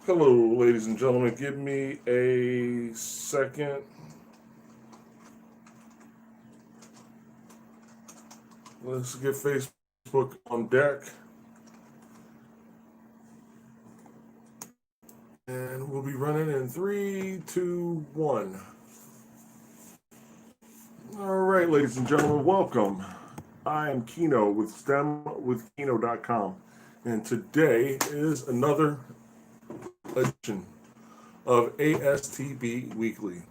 Hello, ladies and gentlemen. Give me a second. Let's get Facebook on deck. And we'll be running in 3, 2, 1. All right, ladies and gentlemen, welcome. I am Kino with STEMwithKino.com. And today is another edition of ASTB Weekly.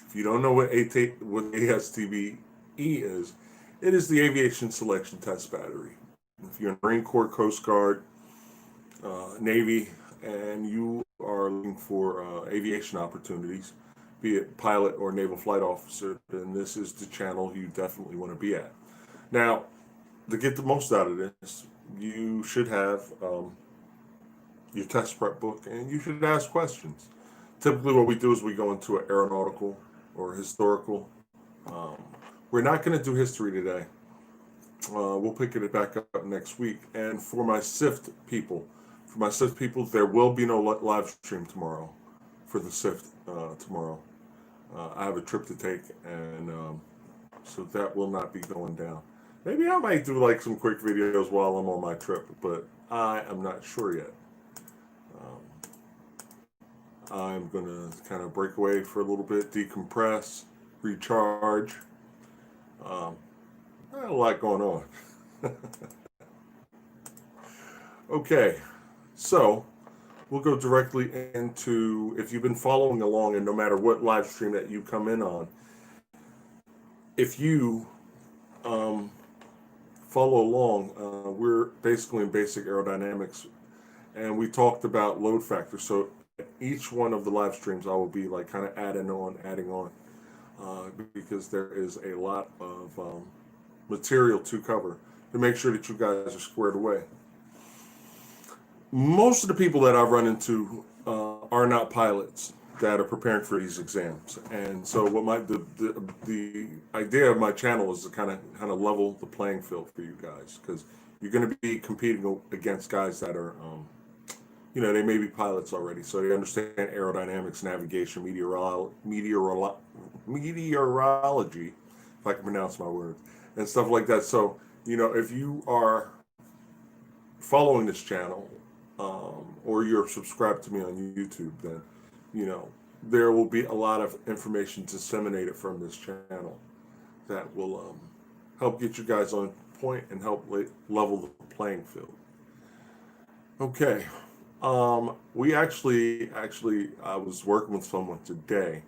If you don't know what ASTB is, it is the Aviation Selection Test Battery. If you're in Marine Corps, Coast Guard, Navy, and you are looking for aviation opportunities, be it pilot or naval flight officer, then this is the channel you definitely want to be at. Now, to get the most out of this, you should have your test prep book and you should ask questions. Typically, what we do is we go into an aeronautical or historical. Um, we're not going to do history today. We'll pick it back up next week. And for my SIFT people, there will be no live stream tomorrow for the SIFT tomorrow. I have a trip to take, and so that will not be going down. Maybe I might do like some quick videos while I'm on my trip, but I am not sure yet. I'm going to kind of break away for a little bit, decompress, recharge. A lot going on. Okay, so we'll go directly into, if you've been following along, and no matter what live stream that you come in on, if you follow along, we're basically in basic aerodynamics, and we talked about load factor. So each one of the live streams I will be like kind of adding on, because there is a lot of material to cover to make sure that you guys are squared away. Most of the people that I've run into are not pilots that are preparing for these exams, and so what the idea of my channel is to kind of level the playing field for you guys, because you're going to be competing against guys that are they may be pilots already, so they understand aerodynamics, navigation, meteorology, if I can pronounce my words, and stuff like that. So, if you are following this channel, or you're subscribed to me on YouTube, then, there will be a lot of information disseminated from this channel that will help get you guys on point and help level the playing field. Okay. We actually, I was working with someone today,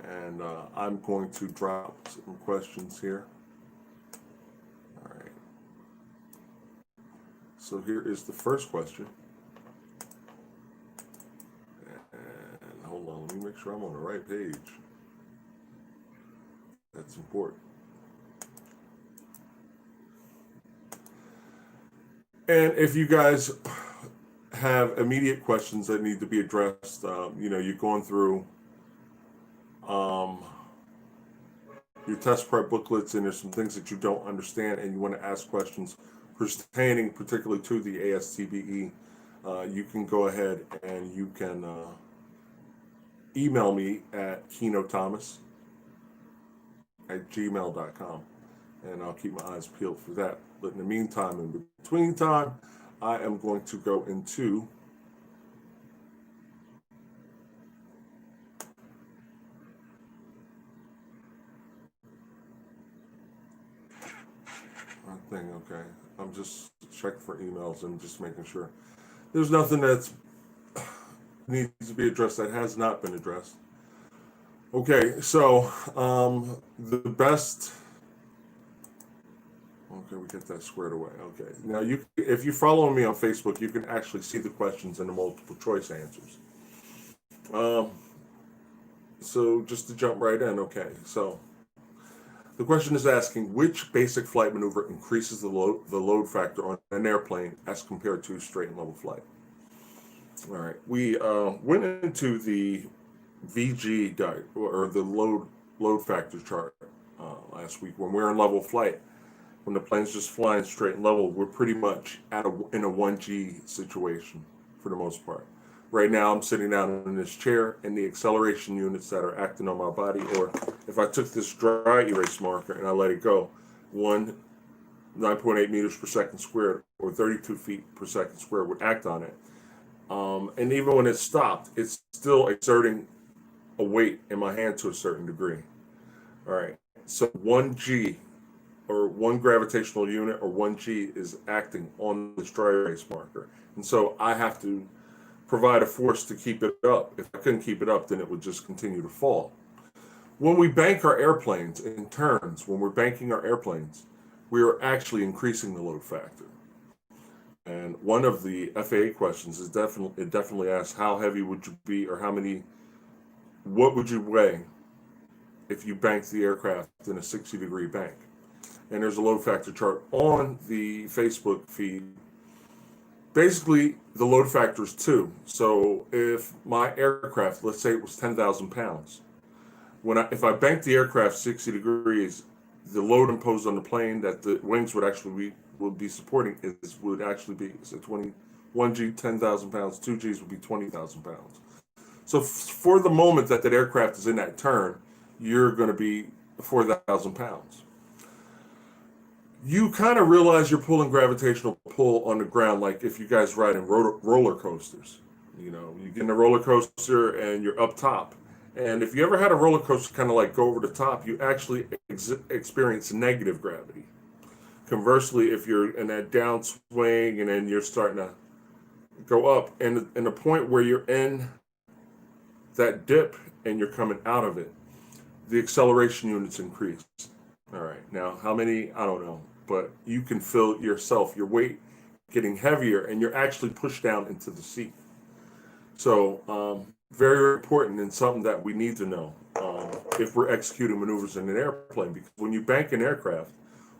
and I'm going to drop some questions here. All right. So here is the first question. And hold on, let me make sure I'm on the right page. That's important. And if you guys have immediate questions that need to be addressed, you're going through your test prep booklets, and there's some things that you don't understand and you want to ask questions pertaining particularly to the ASTBE, you can go ahead and you can email me at kinothomas@gmail.com, and I'll keep my eyes peeled for that. But in the meantime, in between time, I am going to go into one thing. Okay, I'm just checking for emails and just making sure there's nothing that's needs to be addressed that has not been addressed. Okay, so the best. Okay, we get that squared away. Okay, now if you follow me on Facebook, you can actually see the questions and the multiple choice answers. So just to jump right in, okay, so the question is asking which basic flight maneuver increases the load factor on an airplane as compared to straight and level flight. All right, we went into the VG or the load factor chart last week when we were in level flight. When the plane's just flying straight and level, we're pretty much in a 1G situation for the most part. Right now I'm sitting down in this chair, and the acceleration units that are acting on my body, or if I took this dry erase marker and I let it go, 9.8 meters per second squared, or 32 feet per second squared, would act on it. And even when it stopped, it's still exerting a weight in my hand to a certain degree. All right, so 1G, or one gravitational unit, or 1G, is acting on this dry erase marker. And so I have to provide a force to keep it up. If I couldn't keep it up, then it would just continue to fall. When we bank our airplanes in turns, when we're banking our airplanes, we are actually increasing the load factor. And one of the FAA questions is definitely asks, how heavy would you be, or what would you weigh if you banked the aircraft in a 60-degree bank? And there's a load factor chart on the Facebook feed. Basically, the load factor is 2. So if my aircraft, let's say it was 10,000 pounds, if I banked the aircraft 60 degrees, the load imposed on the plane that the wings would be supporting would actually be, so 1G, 10,000 pounds, 2Gs would be 20,000 pounds. So for the moment that aircraft is in that turn, you're going to be 4,000 pounds. You kind of realize you're pulling gravitational pull on the ground, like if you guys ride in roller coasters. You get in a roller coaster and you're up top. And if you ever had a roller coaster kind of like go over the top, you actually experience negative gravity. Conversely, if you're in that downswing and then you're starting to go up, and the point where you're in that dip and you're coming out of it, the acceleration units increase. All right, now how many? I don't know, but you can feel yourself, your weight getting heavier, and you're actually pushed down into the seat. So very important, and something that we need to know if we're executing maneuvers in an airplane. Because when you bank an aircraft,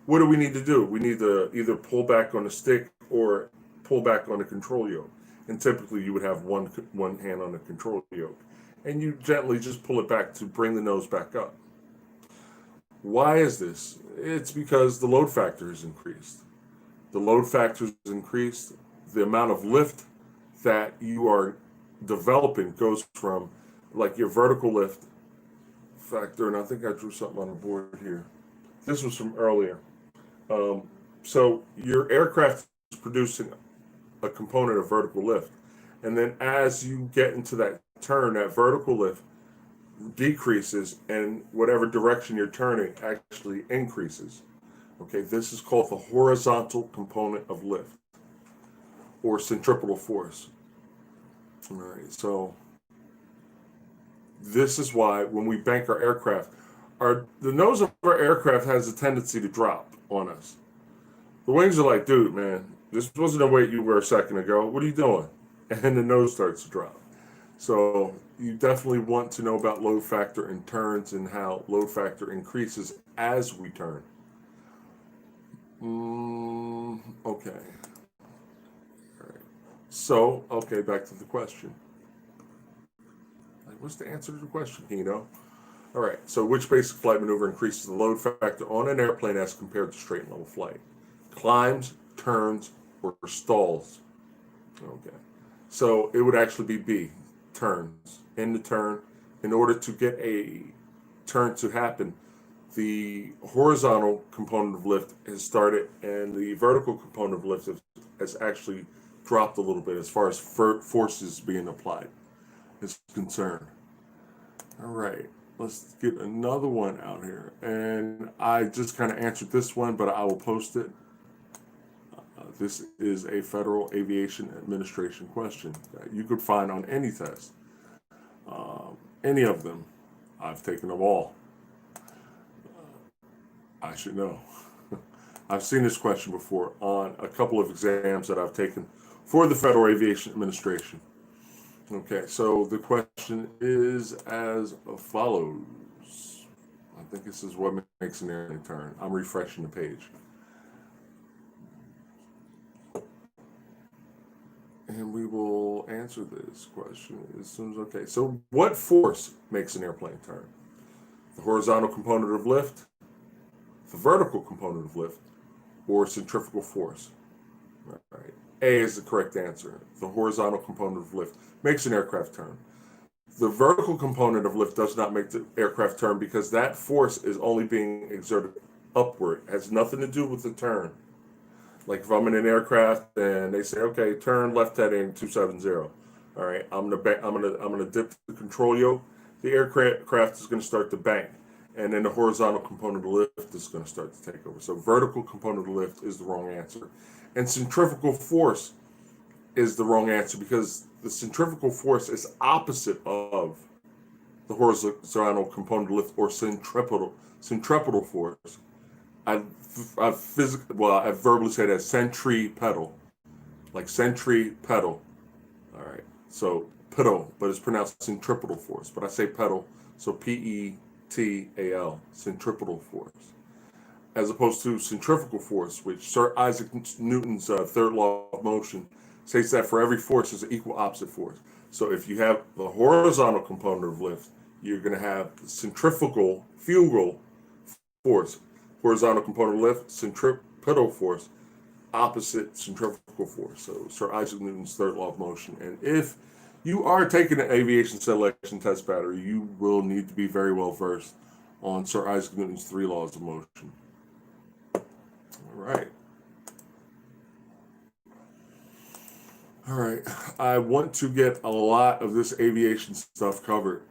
what do we need to do? We need to either pull back on the stick or pull back on the control yoke. And typically you would have one hand on the control yoke. And you gently just pull it back to bring the nose back up. Why is this? It's because the load factor is increased. The load factor is increased. The amount of lift that you are developing goes from, like, your vertical lift factor, and I think I drew something on the board here. This was from earlier. So your aircraft is producing a component of vertical lift. And then as you get into that turn, that vertical lift decreases, and whatever direction you're turning actually increases. Okay, this is called the horizontal component of lift, or centripetal force. All right, so this is why when we bank our aircraft, the nose of our aircraft has a tendency to drop on us. The wings are like, dude, man, this wasn't the weight you were a second ago. What are you doing? And the nose starts to drop. So you definitely want to know about load factor in turns and how load factor increases as we turn. Okay. All right. So, okay, back to the question. What's the answer to the question, All right, so which basic flight maneuver increases the load factor on an airplane as compared to straight and level flight? Climbs, turns, or stalls? Okay, so it would actually be B, turns. In the turn, in order to get a turn to happen, the horizontal component of lift has started, and the vertical component of lift has actually dropped a little bit as far as forces being applied is concerned. All right, let's get another one out here. And I just kind of answered this one, but I will post it. This is a Federal Aviation Administration question that you could find on any test. Any of them. I've taken them all. I should know. I've seen this question before on a couple of exams that I've taken for the Federal Aviation Administration. Okay, so the question is as follows. I think this is what makes an airplane turn. I'm refreshing the page. And we will answer this question as soon as, okay. So what force makes an airplane turn? The horizontal component of lift, the vertical component of lift, or centrifugal force? All right. A is the correct answer. The horizontal component of lift makes an aircraft turn. The vertical component of lift does not make the aircraft turn because that force is only being exerted upward. It has nothing to do with the turn. Like if I'm in an aircraft and they say, "Okay, turn left heading 270." All right, I'm gonna dip the control yoke. The aircraft is going to start to bank, and then the horizontal component of lift is going to start to take over. So vertical component of lift is the wrong answer, and centrifugal force is the wrong answer because the centrifugal force is opposite of the horizontal component of lift or centripetal force. I verbally say that centripetal, like centripetal. All right, so pedal, but it's pronounced centripetal force. But I say pedal, so Petal, centripetal force, as opposed to centrifugal force, which Sir Isaac Newton's third law of motion states that for every force is an equal opposite force. So if you have the horizontal component of lift, you're going to have centrifugal force, horizontal component of lift, centripetal force, opposite centrifugal force. So Sir Isaac Newton's third law of motion. And if you are taking an aviation selection test battery, you will need to be very well versed on Sir Isaac Newton's three laws of motion. All right. All right. I want to get a lot of this aviation stuff covered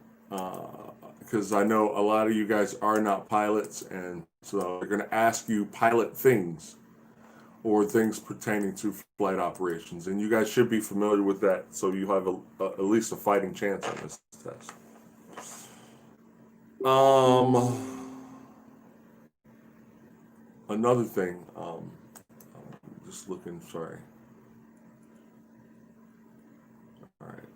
because I know a lot of you guys are not pilots, and so they're going to ask you pilot things or things pertaining to flight operations, and you guys should be familiar with that, so you have at least a fighting chance on this test. Another thing, I'm just looking, sorry. All right.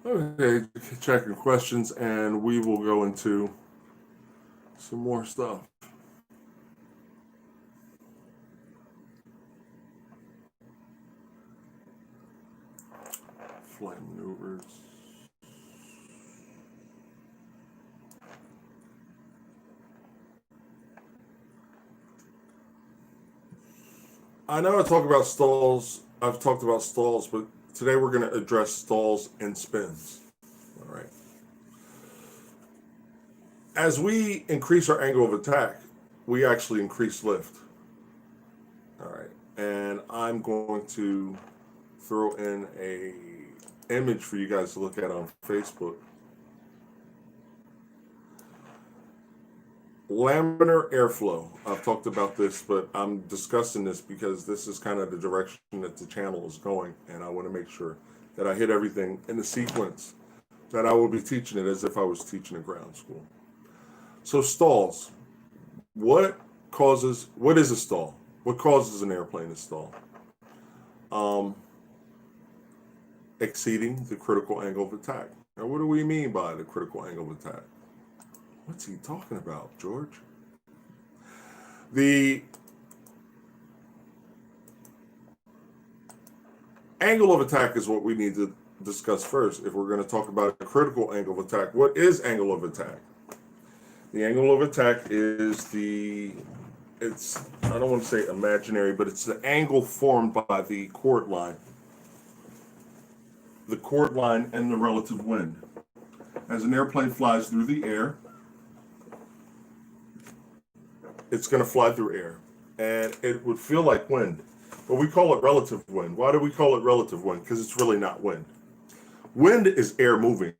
Okay, checking questions, and we will go into some more stuff. Flam Maneuvers. I know I've talked about stalls, but today we're going to address stalls and spins. All right. As we increase our angle of attack, we actually increase lift. All right. And I'm going to throw in a image for you guys to look at on Facebook. Laminar Airflow. I've talked about this, but I'm discussing this because this is kind of the direction that the channel is going, and I want to make sure that I hit everything in the sequence that I will be teaching it as if I was teaching a ground school. So stalls. What is a stall? What causes an airplane to stall? Exceeding the critical angle of attack. Now, what do we mean by the critical angle of attack? What's he talking about, George? The angle of attack is what we need to discuss first if we're going to talk about a critical angle of attack. What is angle of attack? The angle of attack is I don't want to say imaginary, but it's the angle formed by the chord line. The chord line and the relative wind. As an airplane flies through the air, it's going to fly through air, and it would feel like wind, but we call it relative wind. Why do we call it relative wind? Because it's really not wind. Wind is air moving,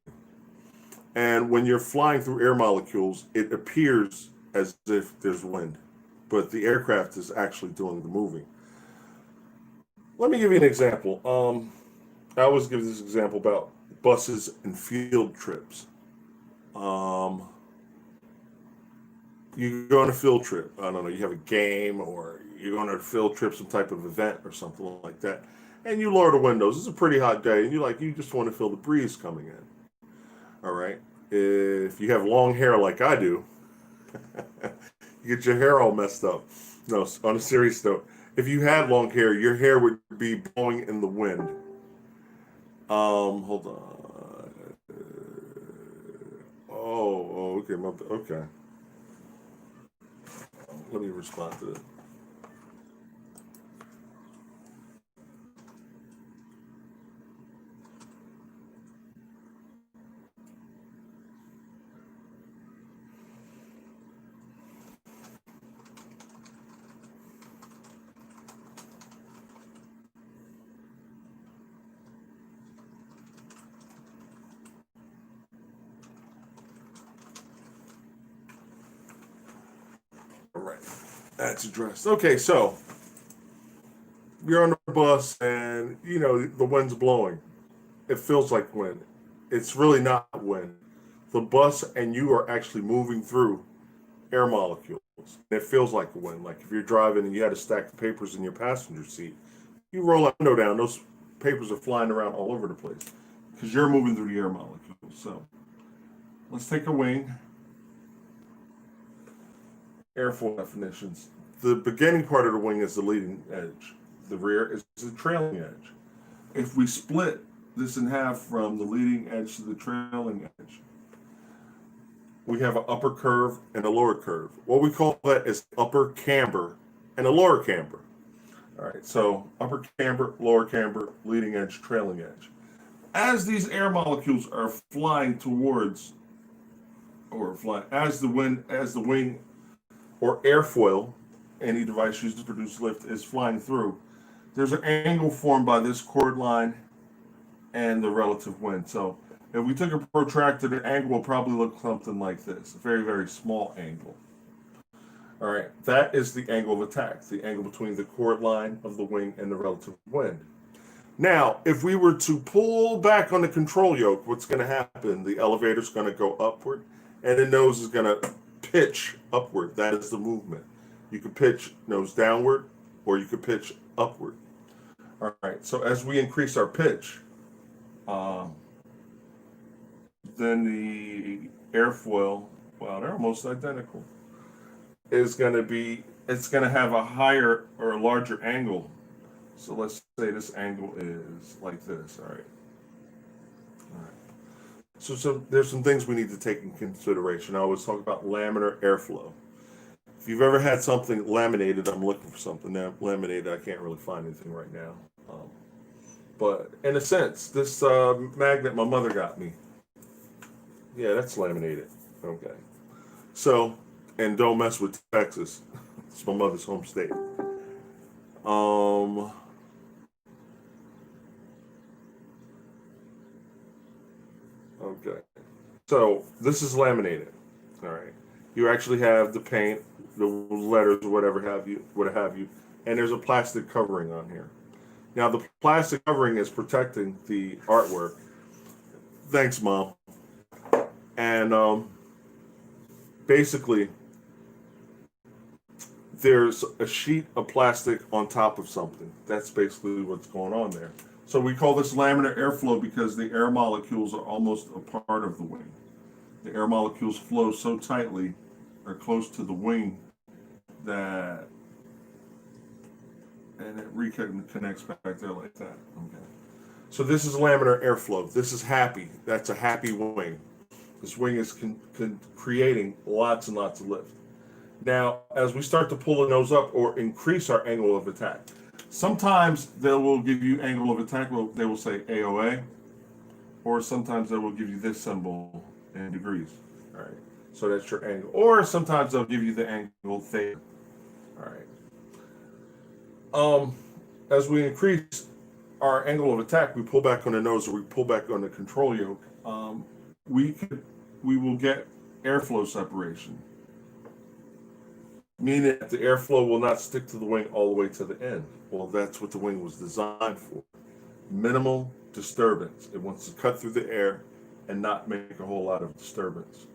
and when you're flying through air molecules, it appears as if there's wind, but the aircraft is actually doing the moving. Let me give you an example. I always give this example about buses and field trips. You go on a field trip, I don't know, you have a game or you go on a field trip, some type of event or something like that, and you lower the windows. It's a pretty hot day, and you just want to feel the breeze coming in. All right. If you have long hair like I do, you get your hair all messed up. No, on a serious note, if you had long hair, your hair would be blowing in the wind. Hold on. Okay, okay. Let me respond to it. All right, that's addressed. Okay, so you're on the bus and you know the wind's blowing. It feels like wind. It's really not wind. The bus and you are actually moving through air molecules. It feels like a wind. Like if you're driving and you had a stack of papers in your passenger seat, you roll that window down, those papers are flying around all over the place because you're moving through the air molecules. So let's take a wing. Airfoil definitions. The beginning part of the wing is the leading edge. The rear is the trailing edge. If we split this in half from the leading edge to the trailing edge, we have an upper curve and a lower curve. What we call that is upper camber and a lower camber. All right, so upper camber, lower camber, leading edge, trailing edge. As these air molecules are flying towards, or flying as the wing or airfoil, any device used to produce lift, is flying through, there's an angle formed by this chord line and the relative wind. So if we took a protractor, the angle will probably look something like this, a very, very small angle. All right, that is the angle of attack, the angle between the chord line of the wing and the relative wind. Now, if we were to pull back on the control yoke, what's going to happen? The elevator's going to go upward, and the nose is going to pitch upward. That is the movement. You could pitch nose downward, or you could pitch upward. All right, so as we increase our pitch, then the airfoil, well, they're almost identical, is going to be, it's going to have a higher or a larger angle. So let's say this angle is like this, all right? All right. So there's some things we need to take in consideration. I always talk about laminar airflow. If you've ever had something laminated, I'm looking for something now. Laminated, I can't really find anything right now. But in a sense, this magnet my mother got me, yeah, that's laminated. Okay. So, and don't mess with Texas. It's my mother's home state. Um, okay. So this is laminated. All right. You actually have the paint, the letters, what have you, and there's a plastic covering on here. Now the plastic covering is protecting the artwork. Thanks, Mom. And basically, there's a sheet of plastic on top of something. That's basically what's going on there. So we call this laminar airflow because the air molecules are almost a part of the wing. The air molecules flow so tightly or close to the wing that, and it reconnects back there like that. Okay. So this is laminar airflow. This is happy. That's a happy wing. This wing is creating lots and lots of lift. Now, as we start to pull the nose up or increase our angle of attack, sometimes they will give you angle of attack. They will say AOA, or sometimes they will give you this symbol in degrees. All right, so that's your angle. Or sometimes they'll give you the angle theta. All right. As we increase our angle of attack, we pull back on the nose or we pull back on the control yoke. We will get airflow separation, meaning that the airflow will not stick to the wing all the way to the end. Well, that's what the wing was designed for. Minimal disturbance. It wants to cut through the air and not make a whole lot of disturbance.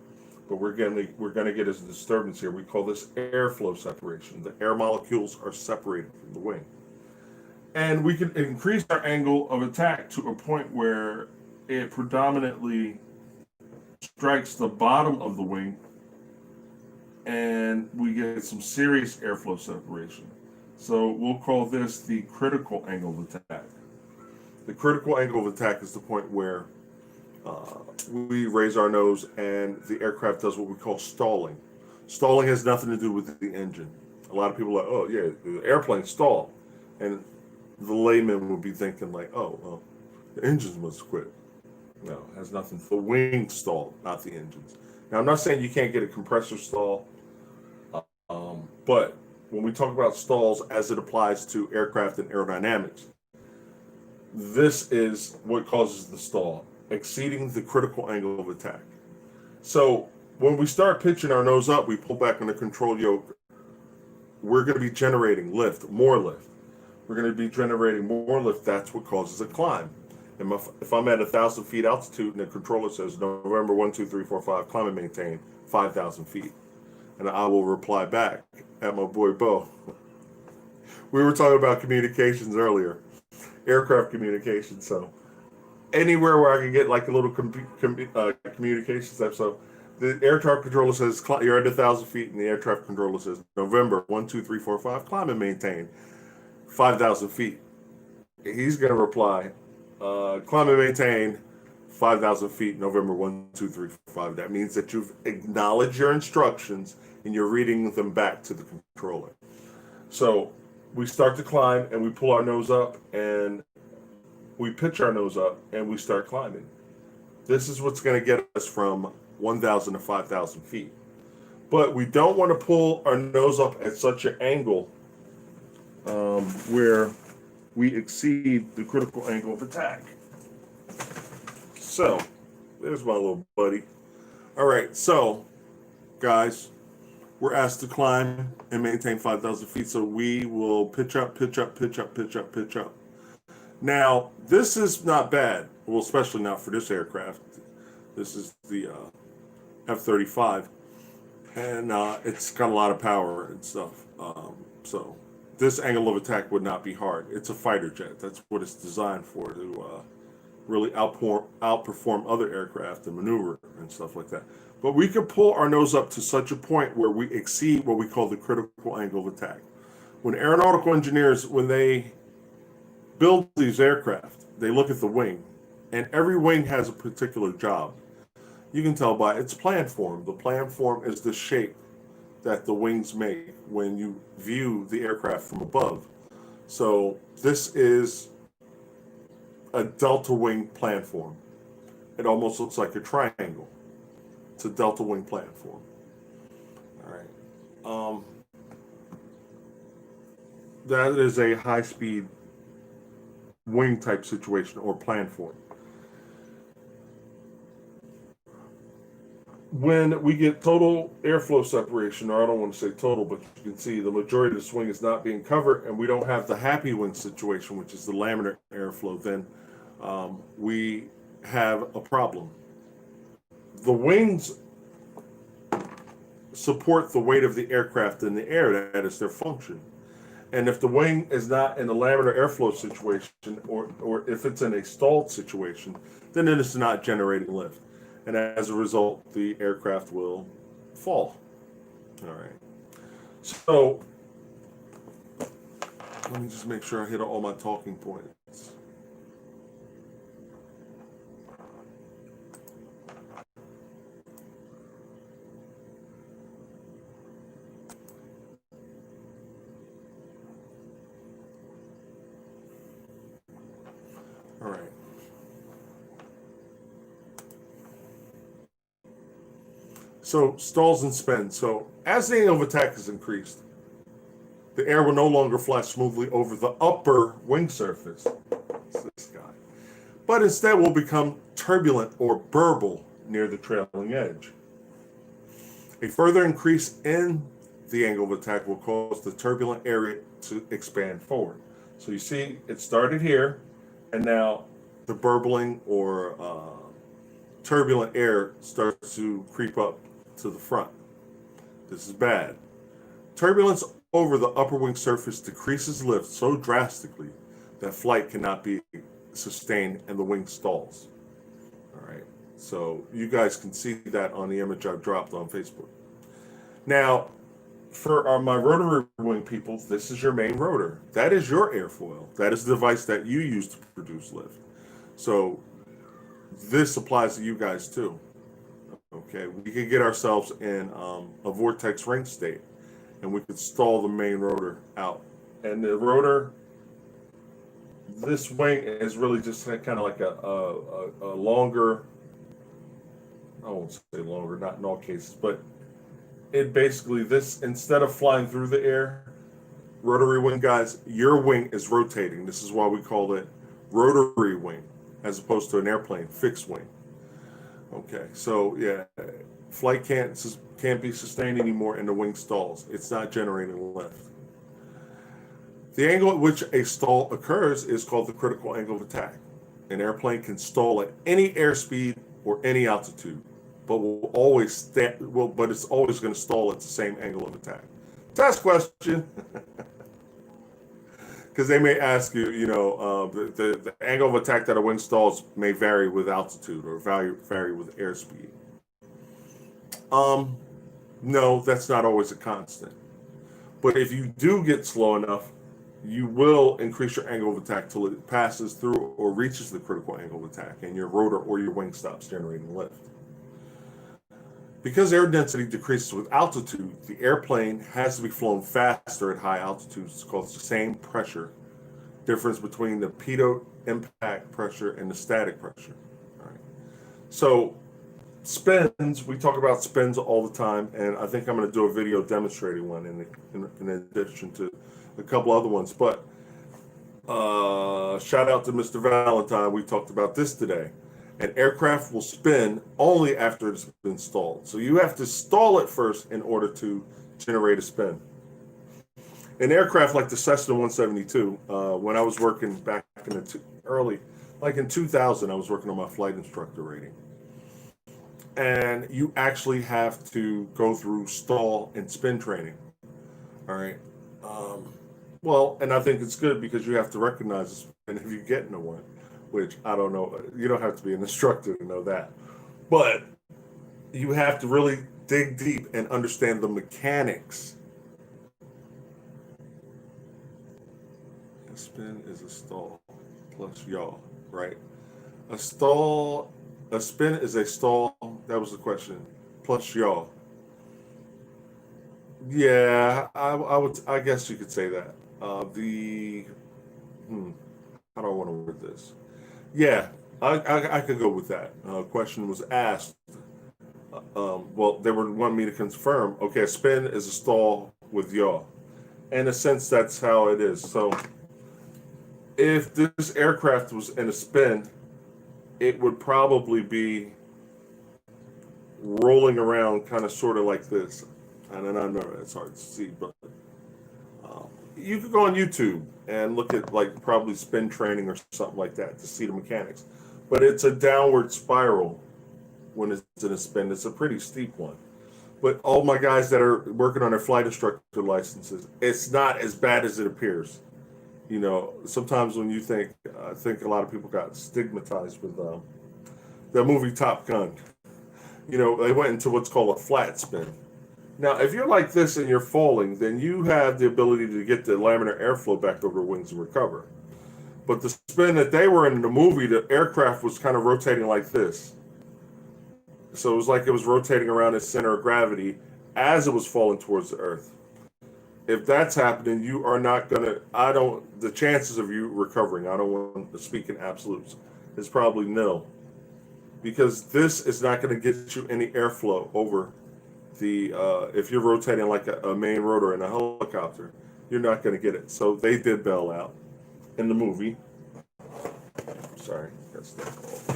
But we're going to get a disturbance here. We call this airflow separation. The air molecules are separated from the wing. And we can increase our angle of attack to a point where it predominantly strikes the bottom of the wing and we get some serious airflow separation. So we'll call this the critical angle of attack. The critical angle of attack is the point where we raise our nose and the aircraft does what we call stalling. Stalling has nothing to do with the engine. A lot of people are like, oh yeah, the airplane stalled. And the layman would be thinking like, oh, well, the engines must quit. No, it has nothing. The wings stall, not the engines. Now, I'm not saying you can't get a compressor stall, but when we talk about stalls as it applies to aircraft and aerodynamics, this is what causes the stall, exceeding the critical angle of attack. So when we start pitching our nose up, we pull back on the control yoke. We're going to be generating lift, more lift. We're going to be generating more lift. That's what causes a climb. And if I'm at 1,000 feet altitude and the controller says November 1, 2, 3, 4, 5, climb and maintain 5,000 feet, and I will reply back at my boy Bo. We were talking about communications earlier, aircraft communications. So anywhere where I can get like a little communications type. So the air traffic controller says you're at 1,000 feet, and the air traffic controller says November 1, 2, 3, 4, 5, climb and maintain 5,000 feet. He's going to reply, climb and maintain 5,000 feet, November 1, 2, 3, 4, 5. That means that you've acknowledged your instructions and you're reading them back to the controller. So we start to climb and we pull our nose up and we pitch our nose up and we start climbing. This is what's going to get us from 1,000 to 5,000 feet. But we don't want to pull our nose up at such an angle where we exceed the critical angle of attack. So, there's my little buddy. All right, so, guys, we're asked to climb and maintain 5,000 feet, so we will pitch up, pitch up, pitch up, pitch up, pitch up. Now, this is not bad, well, especially not for this aircraft. This is the F-35, and it's got a lot of power and stuff. So this angle of attack would not be hard. It's a fighter jet. That's what it's designed for, to really outperform other aircraft and maneuver and stuff like that. But we could pull our nose up to such a point where we exceed what we call the critical angle of attack. When aeronautical engineers, when they build these aircraft, they look at the wing, and every wing has a particular job. You can tell by its planform. The planform is the shape that the wings make when you view the aircraft from above. So this is a delta wing planform. It almost looks like a triangle. It's a delta wing planform. All right. That is a high-speed wing type situation or planform. When we get total airflow separation, or I don't want to say total, but you can see the majority of the swing is not being covered, and we don't have the happy wing situation, which is the laminar airflow, then we have a problem. The wings support the weight of the aircraft in the air. That is their function. And if the wing is not in a laminar airflow situation, or if it's in a stalled situation, then it is not generating lift. And as a result, the aircraft will fall. All right. So let me just make sure I hit all my talking points. All right. So stalls and spins. So as the angle of attack is increased, the air will no longer fly smoothly over the upper wing surface. It's this guy. But instead will become turbulent or burble near the trailing edge. A further increase in the angle of attack will cause the turbulent area to expand forward. So you see it started here, and now the burbling or turbulent air starts to creep up to the front. This is bad. Turbulence over the upper wing surface decreases lift so drastically that flight cannot be sustained and the wing stalls. All right. So you guys can see that on the image I've dropped on Facebook. Now, for my rotary wing people, this is your main rotor. That is your airfoil. That is the device that you use to produce lift. So this applies to you guys too. Okay, we could get ourselves in a vortex ring state, and we could stall the main rotor out. And the rotor, this wing is really just kind of like a longer, I won't say longer, not in all cases, but it basically, this, instead of flying through the air, rotary wing guys, your wing is rotating. This is why we call it rotary wing as opposed to an airplane fixed wing. Okay, so yeah, flight can't be sustained anymore and the wing stalls. It's not generating lift. The angle at which a stall occurs is called the critical angle of attack. An airplane can stall at any airspeed or any altitude, but but it's always going to stall at the same angle of attack. Test question. Because they may ask you, the angle of attack that a wing stalls may vary with altitude or vary with airspeed. No, that's not always a constant. But if you do get slow enough, you will increase your angle of attack till it passes through or reaches the critical angle of attack and your rotor or your wing stops generating lift. Because air density decreases with altitude, the airplane has to be flown faster at high altitudes. It's called the same pressure difference between the pitot impact pressure and the static pressure. All right. So spins, we talk about spins all the time, and I think I'm going to do a video demonstrating one in addition to a couple other ones. But shout out to Mr. Valentine. We talked about this today. An aircraft will spin only after it's been stalled. So you have to stall it first in order to generate a spin. An aircraft like the Cessna 172, when I was working back in in 2000, I was working on my flight instructor rating. And you actually have to go through stall and spin training. All right. Well, and I think it's good because you have to recognize a spin if you get into one, which I don't know. You don't have to be an instructor to know that. But you have to really dig deep and understand the mechanics. A spin is a stall plus yaw, right? A spin is a stall, that was the question, plus yaw. Yeah, I guess you could say that. How do I want to word this? Yeah, I could go with that. Question was asked. Well, they were wanting me to confirm. Okay, a spin is a stall with yaw. In a sense, that's how it is. So, if this aircraft was in a spin, it would probably be rolling around, kind of, sort of like this. And I know it's hard to see, but you could go on YouTube and look at probably spin training or something like that to see the mechanics. But it's a downward spiral when it's in a spin. It's a pretty steep one. But all my guys that are working on their flight instructor licenses, it's not as bad as it appears. Sometimes when you think, I think a lot of people got stigmatized with the movie Top Gun. They went into what's called a flat spin. Now, if you're like this and you're falling, then you have the ability to get the laminar airflow back over wings and recover. But the spin that they were in the movie, the aircraft was kind of rotating like this. So it was like it was rotating around its center of gravity as it was falling towards the earth. If that's happening, you are not going to, the chances of you recovering, I don't want to speak in absolutes, is probably nil. Because this is not going to get you any airflow over if you're rotating like a main rotor in a helicopter, you're not going to get it. So they did bail out in the movie. Sorry, that's not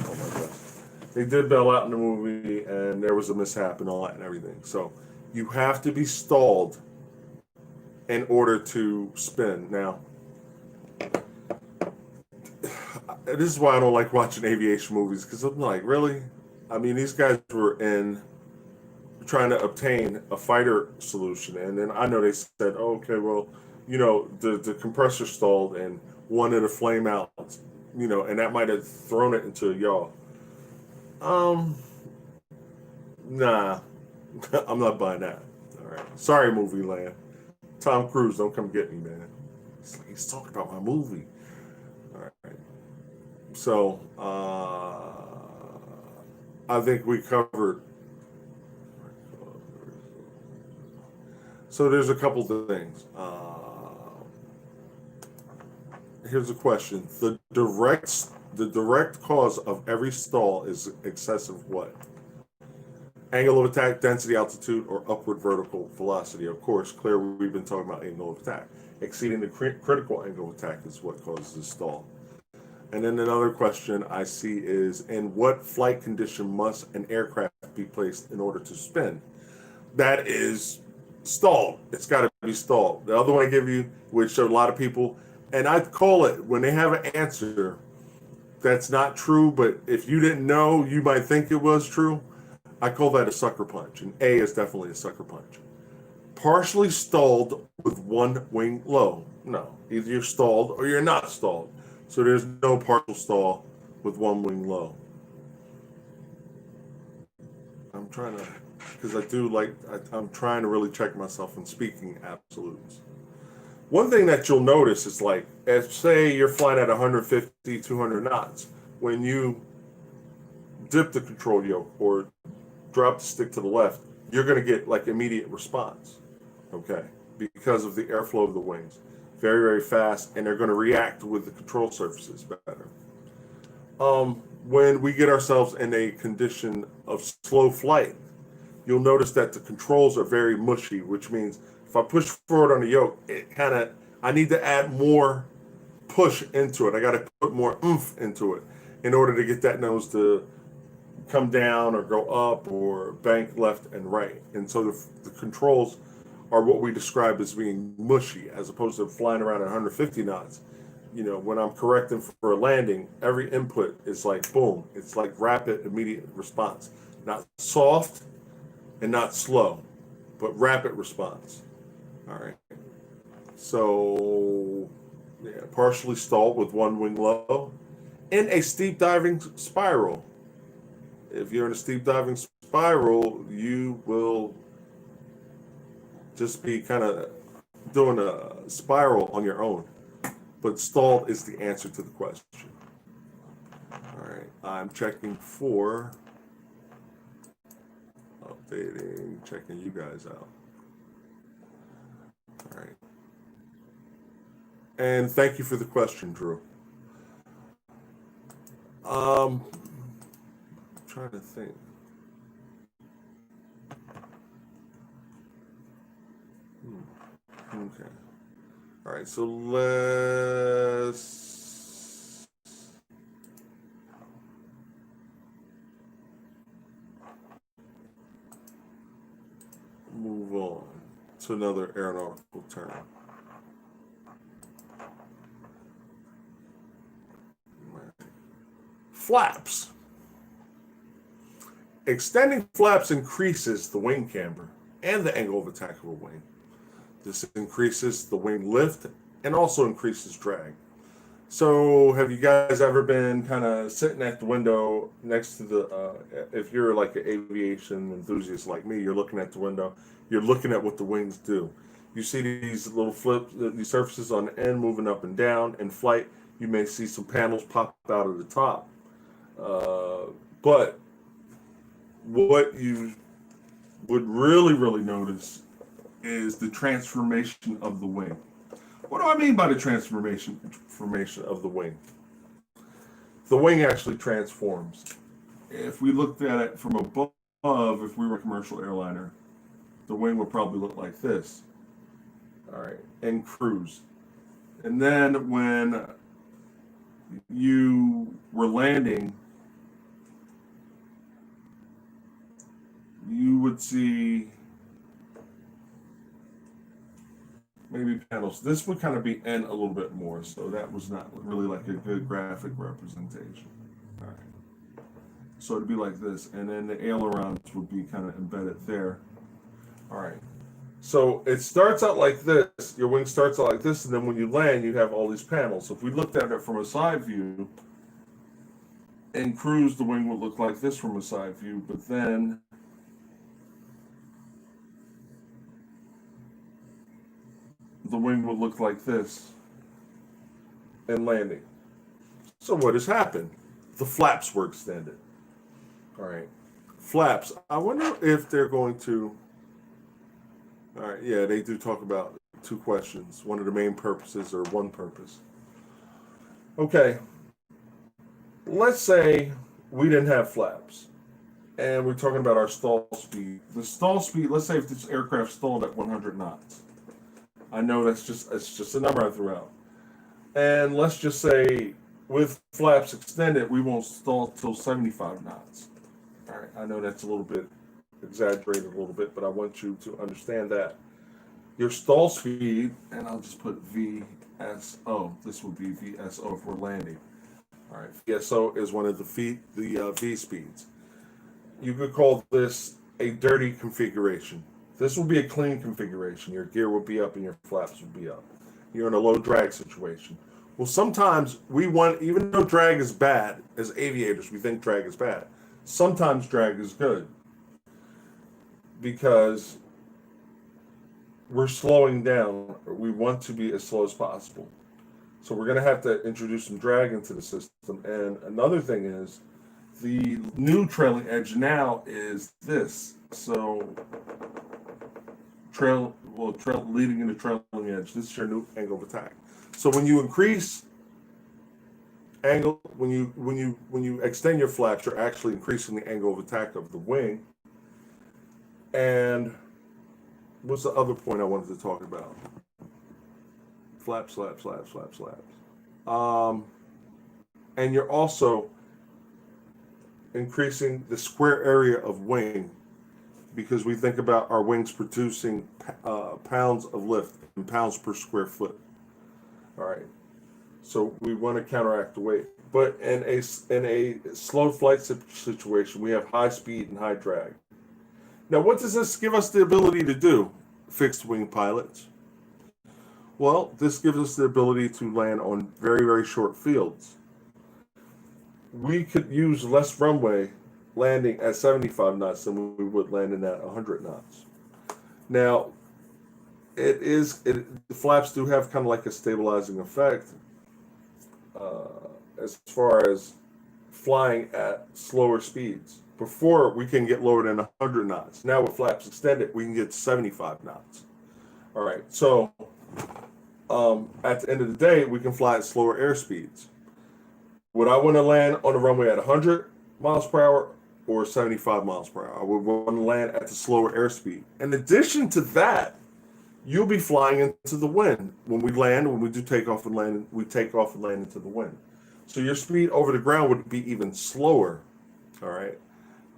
all my breath. They did bail out in the movie, and there was a mishap and all that and everything. So you have to be stalled in order to spin. Now, this is why I don't like watching aviation movies, because I'm like, really? I mean, these guys were trying to obtain a fighter solution, and then I know they said, oh, okay, well, the compressor stalled and wanted to flame out, and that might have thrown it into a yaw. Nah, I'm not buying that. All right. Sorry, movie land. Tom Cruise, don't come get me, man. It's like he's talking about my movie. All right. So, I think we covered. So there's a couple of things. Here's a question: the direct cause of every stall is excessive what? Angle of attack, density, altitude, or upward vertical velocity. Of course, clear. We've been talking about angle of attack. Exceeding the critical angle of attack is what causes the stall. And then another question I see is: in what flight condition must an aircraft be placed in order to spin? That is stalled. It's got to be stalled. The other one I give you, which showed a lot of people, and I call it when they have an answer that's not true, but if you didn't know, you might think it was true. I call that a sucker punch, and A is definitely a sucker punch. Partially stalled with one wing low. No, either you're stalled or you're not stalled. So there's no partial stall with one wing low. I'm trying to, because I'm trying to really check myself in speaking absolutes. One thing that you'll notice is like, if say you're flying at 150, 200 knots, when you dip the control yoke or drop the stick to the left, you're going to get like immediate response, okay? Because of the airflow of the wings. Very, very fast, and they're going to react with the control surfaces better. When we get ourselves in a condition of slow flight, you'll notice that the controls are very mushy, which means if I push forward on the yoke, I need to add more push into it. I got to put more oomph into it in order to get that nose to come down or go up or bank left and right. And so the controls are what we describe as being mushy, as opposed to flying around at 150 knots. When I'm correcting for a landing, every input is like boom. It's like rapid, immediate response. Not soft and not slow, but rapid response. All right. So, yeah, partially stalled with one wing low in a steep diving spiral. If you're in a steep diving spiral, you will just be kind of doing a spiral on your own. But stalled is the answer to the question. All right, I'm checking for updating, checking you guys out. All right. And thank you for the question, Drew. I'm trying to think. Okay. All right, so let's move on to another aeronautical term. Flaps. Extending flaps increases the wing camber and the angle of attack of a wing. This increases the wing lift and also increases drag. So have you guys ever been kind of sitting at the window next to the, if you're like an aviation enthusiast like me, you're looking at the window, you're looking at what the wings do. You see these little flips, these surfaces on the end moving up and down. In flight, you may see some panels pop out of the top. But what you would really, really notice is the transformation of the wing. What do I mean by the transformation of the wing? The wing actually transforms. If we looked at it from above, if we were a commercial airliner, the wing would probably look like this. All right, and cruise. And then when you were landing, you would see maybe panels. This would kind of be in a little bit more, so that was not really like a good graphic representation. All right. So it'd be like this, and then the ailerons would be kind of embedded there. All right. So it starts out like this. Your wing starts out like this, and then when you land, you have all these panels. So if we looked at it from a side view, in cruise, the wing would look like this from a side view, but then the wing would look like this in landing. So what has happened? The flaps were extended. All right. Flaps. I wonder if they're going to... All right, yeah, they do talk about two questions. One of the main purposes or one purpose. Okay. Let's say we didn't have flaps. And we're talking about our stall speed. The stall speed, let's say if this aircraft stalled at 100 knots. I know it's just a number I threw out. And let's just say with flaps extended, we won't stall till 75 knots. All right, I know that's a little bit exaggerated a little bit, but I want you to understand that your stall speed, and I'll just put VSO. This would be VSO if we're landing. All right, VSO is one of the V speeds. You could call this a dirty configuration. This will be a clean configuration. Your gear will be up and your flaps will be up. You're in a low drag situation. Well, sometimes we want, even though drag is bad, as aviators, we think drag is bad. Sometimes drag is good because we're slowing down. We want to be as slow as possible. So we're going to have to introduce some drag into the system. And another thing is, the new trailing edge now is this. So leading into trailing edge, this is your new angle of attack. So when you increase angle, when you extend your flaps, you're actually increasing the angle of attack of the wing. And what's the other point I wanted to talk about? Flaps. And you're also increasing the square area of wing, because we think about our wings producing pounds of lift and pounds per square foot. All right, so we want to counteract the weight. But in a slow flight situation, we have high speed and high drag. Now, what does this give us the ability to do, fixed wing pilots? Well, this gives us the ability to land on very, very short fields. We could use less runway landing at 75 knots than we would landing at 100 knots. Now, the flaps do have kind of like a stabilizing effect as far as flying at slower speeds. Before, we can get lower than 100 knots. Now, with flaps extended, we can get 75 knots. All right, so at the end of the day, we can fly at slower airspeeds. Would I want to land on the runway at 100 miles per hour or 75 miles per hour? I would want to land at the slower airspeed. In addition to that, you'll be flying into the wind. When we do take off and land, we take off and land into the wind. So your speed over the ground would be even slower, all right?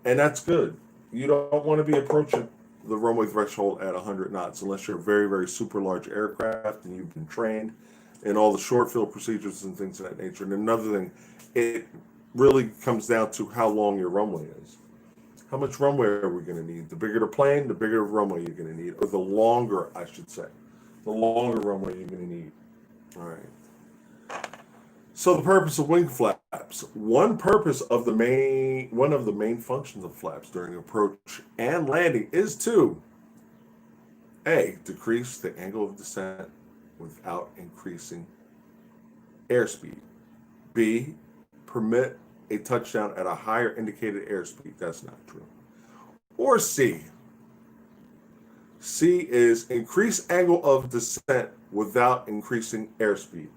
And that's good. You don't want to be approaching the runway threshold at 100 knots unless you're a very, very super large aircraft and you've been trained in all the short field procedures and things of that nature. And another thing, it really comes down to how long your runway is. How much runway are we going to need? The bigger the plane, the bigger the runway you're going to need, or the longer, I should say, the longer runway you're going to need. All right. So the purpose of wing flaps. One of the main functions of flaps during approach and landing is to A, decrease the angle of descent without increasing airspeed. B, permit a touchdown at a higher indicated airspeed. That's not true. Or C. C is increase angle of descent without increasing airspeed.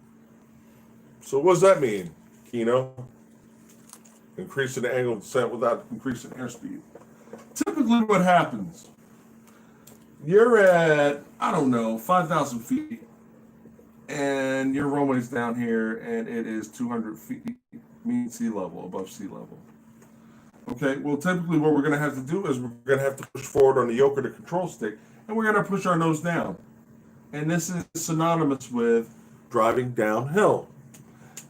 So what does that mean, Kino? Increasing the angle of descent without increasing airspeed. Typically what happens, you're at, 5,000 feet, and your runway's down here, and it is 200 feet, mean sea level, above sea level. Okay, well, typically what we're going to have to do is we're going to have to push forward on the yoke or the control stick, and we're going to push our nose down. And this is synonymous with driving downhill.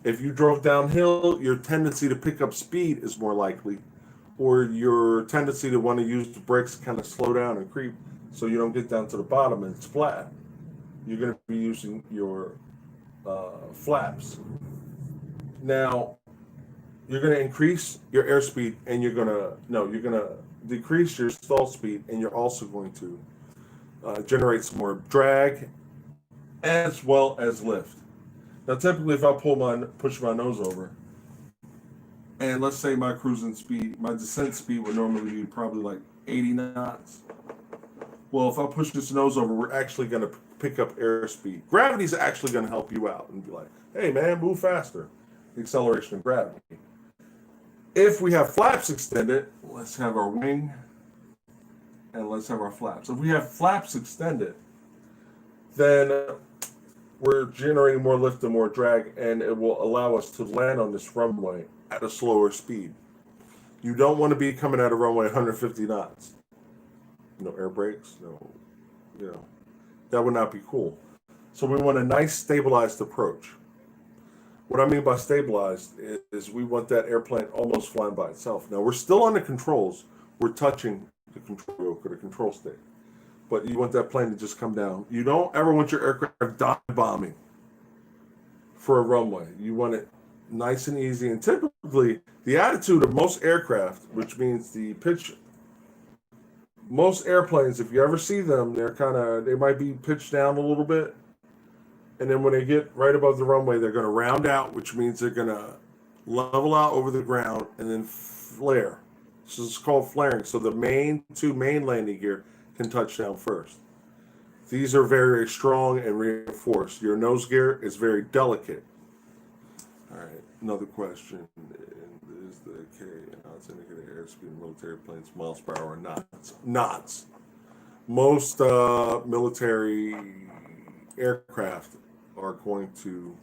If you drove downhill, your tendency to pick up speed is more likely, or your tendency to want to use the brakes to kind of slow down and creep so you don't get down to the bottom and it's flat. You're going to be using your flaps. Now, you're going to increase your airspeed and you're going to decrease your stall speed, and you're also going to generate some more drag as well as lift. Now, typically, if I push my nose over, and let's say my cruising speed, my descent speed would normally be probably like 80 knots. Well, if I push this nose over, we're actually going to pick up airspeed. Gravity's actually going to help you out and be like, hey, man, move faster. The acceleration of gravity. If we have flaps extended, let's have our wing and let's have our flaps. If we have flaps extended, then we're generating more lift and more drag, and it will allow us to land on this runway at a slower speed. You don't want to be coming at a runway 150 knots. No air brakes, that would not be cool. So we want a nice stabilized approach. What I mean by stabilized is we want that airplane almost flying by itself. Now we're still on the controls. We're touching the control yoke or the control stick. But you want that plane to just come down. You don't ever want your aircraft dive bombing for a runway. You want it nice and easy. And typically, the attitude of most aircraft, which means the pitch, most airplanes, if you ever see them, they might be pitched down a little bit. And then when they get right above the runway, they're going to round out, which means they're going to level out over the ground and then flare. This is called flaring. So the two main landing gear can touch down first. These are very, very strong and reinforced. Your nose gear is very delicate. All right, another question. Is the K knots indicated airspeed in military planes, miles per hour, knots? Knots. Most military aircraft are going to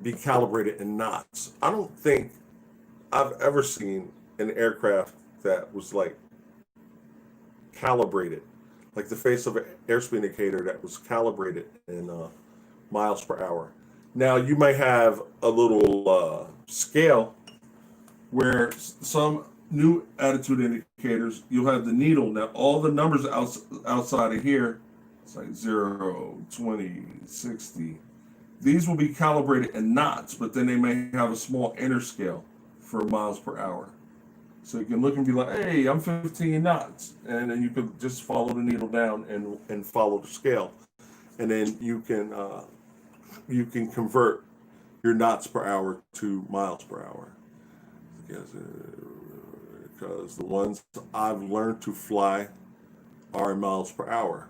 be calibrated in knots. I don't think I've ever seen an aircraft that was like calibrated, like the face of an airspeed indicator that was calibrated in miles per hour. Now you might have a little scale where some new attitude indicators, you'll have the needle. Now all the numbers outside of here, it's like 0, 20, 60. These will be calibrated in knots, but then they may have a small inner scale for miles per hour. So you can look and be like, hey, I'm 15 knots. And then you can just follow the needle down and follow the scale. And then you can convert your knots per hour to miles per hour. Because the ones I've learned to fly are in miles per hour.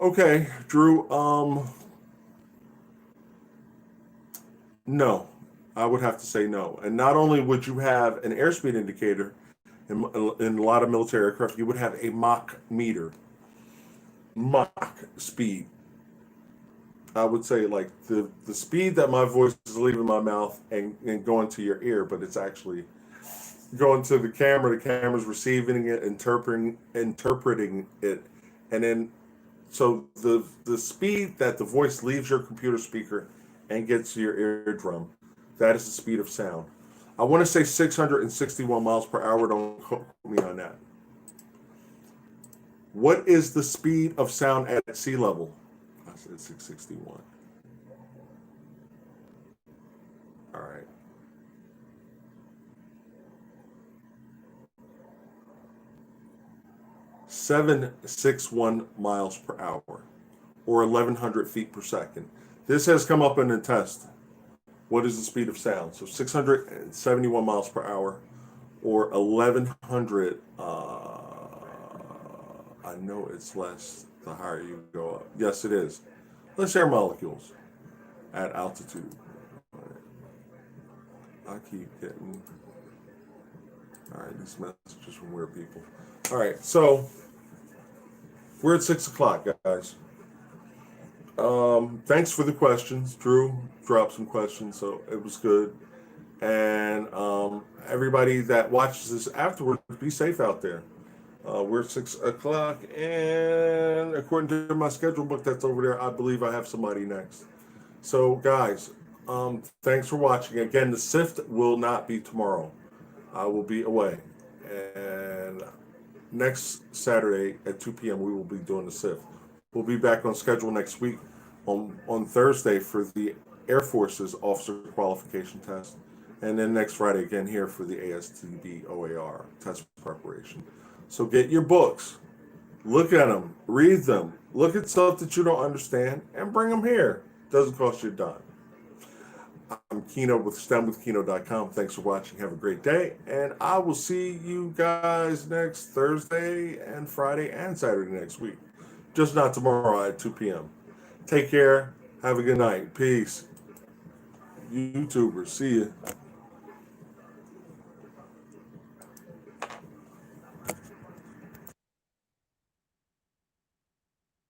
Okay, Drew, no. I would have to say no. And not only would you have an airspeed indicator in a lot of military aircraft, you would have a Mach meter. Mach speed. I would say like the speed that my voice is leaving my mouth and going to your ear, but it's actually going to the camera. The camera's receiving it, interpreting it, and then so the speed that the voice leaves your computer speaker and gets to your eardrum, that is the speed of sound. I want to say 661 miles per hour. Don't quote me on that. What is the speed of sound at sea level? I said 661. All right. .761 miles per hour, or 1,100 feet per second. This has come up in a test. What is the speed of sound? So 671 miles per hour, or 1,100. I know it's less the higher you go up. Yes, it is. Let's air molecules at altitude. I keep getting. All right, these messages from weird people. All right, so we're at 6 o'clock, guys. Thanks for the questions. Drew dropped some questions, so it was good. And everybody that watches this afterwards, be safe out there. We're at 6 o'clock, and according to my schedule book that's over there, I believe I have somebody next. So, guys, thanks for watching. Again, the SIFT will not be tomorrow. I will be away. And next Saturday at 2 p.m., we will be doing the SIFT. We'll be back on schedule next week on Thursday for the Air Force's officer qualification test. And then next Friday again here for the ASTB OAR test preparation. So get your books. Look at them, read them, look at stuff that you don't understand, and bring them here. Doesn't cost you a dime. I'm Kino with STEMwithKino.com. Thanks for watching. Have a great day. And I will see you guys next Thursday and Friday and Saturday next week. Just not tomorrow at 2 p.m. Take care. Have a good night. Peace. YouTubers. See ya.